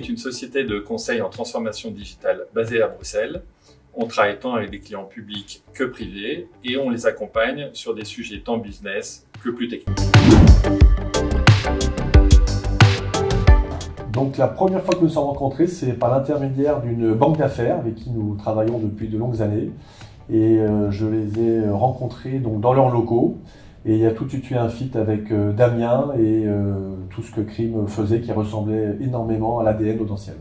est une société de conseil en transformation digitale basée à Bruxelles. On travaille tant avec des clients publics que privés et on les accompagne sur des sujets tant business que plus techniques. Donc la première fois que nous nous sommes rencontrés, c'est par l'intermédiaire d'une banque d'affaires avec qui nous travaillons depuis de longues années. Et je les ai rencontrés donc, dans leurs locaux. Et il y a tout de suite eu un fit avec Damien et tout ce que Crim faisait qui ressemblait énormément à l'ADN d'Audentiel.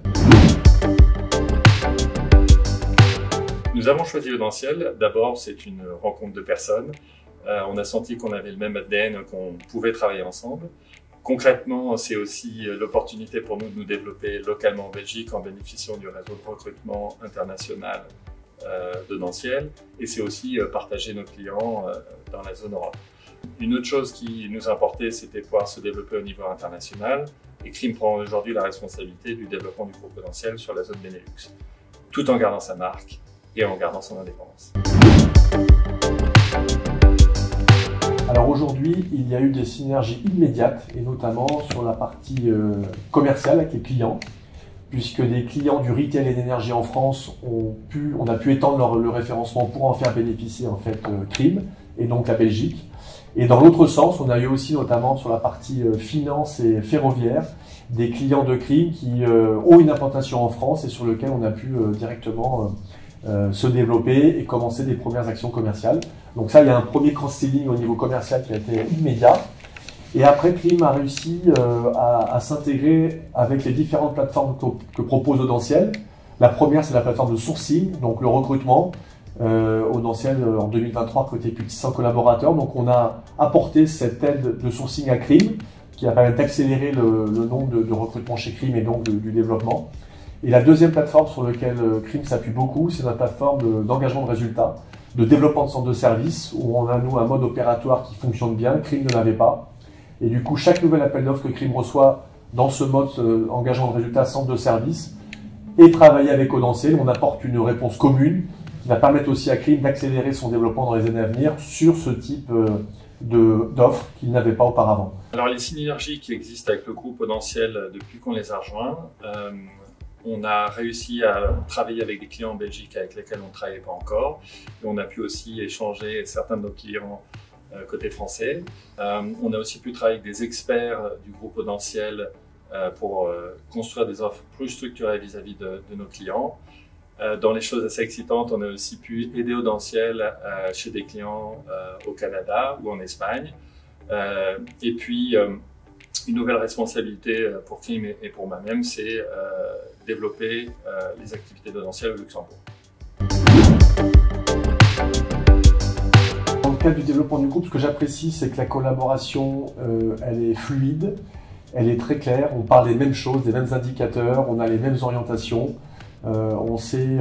Nous avons choisi Audentiel. D'abord, c'est une rencontre de personnes. On a senti qu'on avait le même ADN, qu'on pouvait travailler ensemble. Concrètement, c'est aussi l'opportunité pour nous de nous développer localement en Belgique en bénéficiant du réseau de recrutement international d'Audentiel. Et c'est aussi partager nos clients dans la zone Europe. Une autre chose qui nous importait, c'était pouvoir se développer au niveau international. Et Crim prend aujourd'hui la responsabilité du développement du groupe Audentiel sur la zone Benelux, tout en gardant sa marque et en gardant son indépendance. Alors aujourd'hui, il y a eu des synergies immédiates, et notamment sur la partie commerciale avec les clients, puisque des clients du retail et d'énergie en France on a pu étendre le référencement pour en faire bénéficier en fait Crim et donc la Belgique. Et dans l'autre sens, on a eu aussi notamment sur la partie finance et ferroviaire des clients de Crim qui ont une implantation en France et sur lequel on a pu directement se développer et commencer des premières actions commerciales. Donc ça, il y a un premier cross-selling au niveau commercial qui a été immédiat. Et après, Crim a réussi à s'intégrer avec les différentes plateformes que propose Audentiel. La première, c'est la plateforme de sourcing, donc le recrutement. Audentiel, en 2023, côté plus de 600 collaborateurs. Donc on a apporté cette aide de sourcing à Crim, qui a permis d'accélérer le nombre de recrutements chez Crim et donc du développement. Et la deuxième plateforme sur laquelle Crim s'appuie beaucoup, c'est notre plateforme d'engagement de résultats, de développement de centres de services, où on a, nous, un mode opératoire qui fonctionne bien. Crim ne l'avait pas. Et du coup, chaque nouvel appel d'offres que Crim reçoit dans ce mode engagement de résultats, centre de service, et travailler avec Audentiel, on apporte une réponse commune qui va permettre aussi à Crim d'accélérer son développement dans les années à venir sur ce type d'offres qu'il n'avait pas auparavant. Alors les synergies qui existent avec le groupe Audentiel depuis qu'on les a rejoints, on a réussi à travailler avec des clients en Belgique avec lesquels on ne travaillait pas encore. Et on a pu aussi échanger certains de nos clients côté français. On a aussi pu travailler avec des experts du groupe Audentiel pour construire des offres plus structurées vis-à-vis de nos clients. Dans les choses assez excitantes, on a aussi pu aider Audentiel chez des clients au Canada ou en Espagne. Et puis, une nouvelle responsabilité pour Crim et pour moi-même, c'est développer les activités d'Audentiel au Luxembourg. Dans le cadre du développement du groupe, ce que j'apprécie, c'est que la collaboration, elle est fluide, elle est très claire, on parle des mêmes choses, des mêmes indicateurs, on a les mêmes orientations. On sait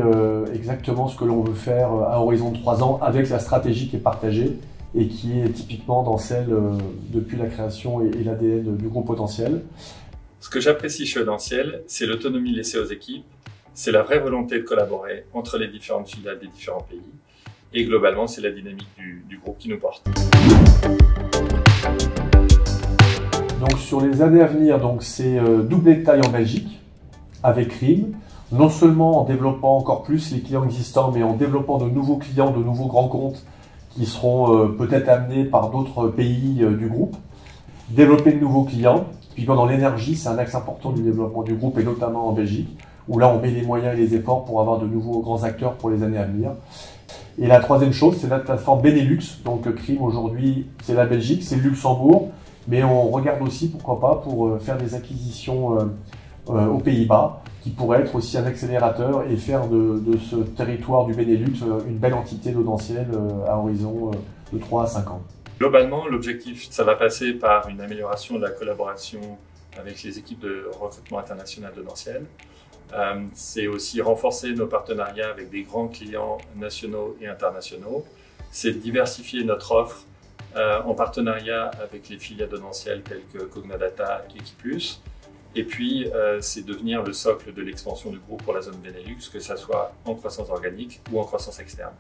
exactement ce que l'on veut faire à horizon de 3 ans avec la stratégie qui est partagée et qui est typiquement dans celle depuis la création et l'ADN du groupe Audentiel. Ce que j'apprécie chez Audentiel, c'est l'autonomie laissée aux équipes, c'est la vraie volonté de collaborer entre les différentes filiales des différents pays et globalement c'est la dynamique du groupe qui nous porte. Donc sur les années à venir, c'est doubler de taille en Belgique avec Crim. Non seulement en développant encore plus les clients existants, mais en développant de nouveaux clients, de nouveaux grands comptes qui seront peut-être amenés par d'autres pays du groupe. Développer de nouveaux clients. Puis dans l'énergie, c'est un axe important du développement du groupe et notamment en Belgique, où là on met les moyens et les efforts pour avoir de nouveaux grands acteurs pour les années à venir. Et la troisième chose, c'est notre plateforme Benelux. Donc Crim aujourd'hui, c'est la Belgique, c'est le Luxembourg, mais on regarde aussi, pourquoi pas, pour faire des acquisitions aux Pays-Bas, qui pourrait être aussi un accélérateur et faire de ce territoire du Benelux une belle entité d'Audentiel à horizon de 3 à 5 ans. Globalement, l'objectif, ça va passer par une amélioration de la collaboration avec les équipes de recrutement international d'Audentiel. C'est aussi renforcer nos partenariats avec des grands clients nationaux et internationaux. C'est diversifier notre offre en partenariat avec les filiales d'Audentiel telles que Cognadata et Equiplus. Et puis, c'est devenir le socle de l'expansion du groupe pour la zone Benelux, que ce soit en croissance organique ou en croissance externe.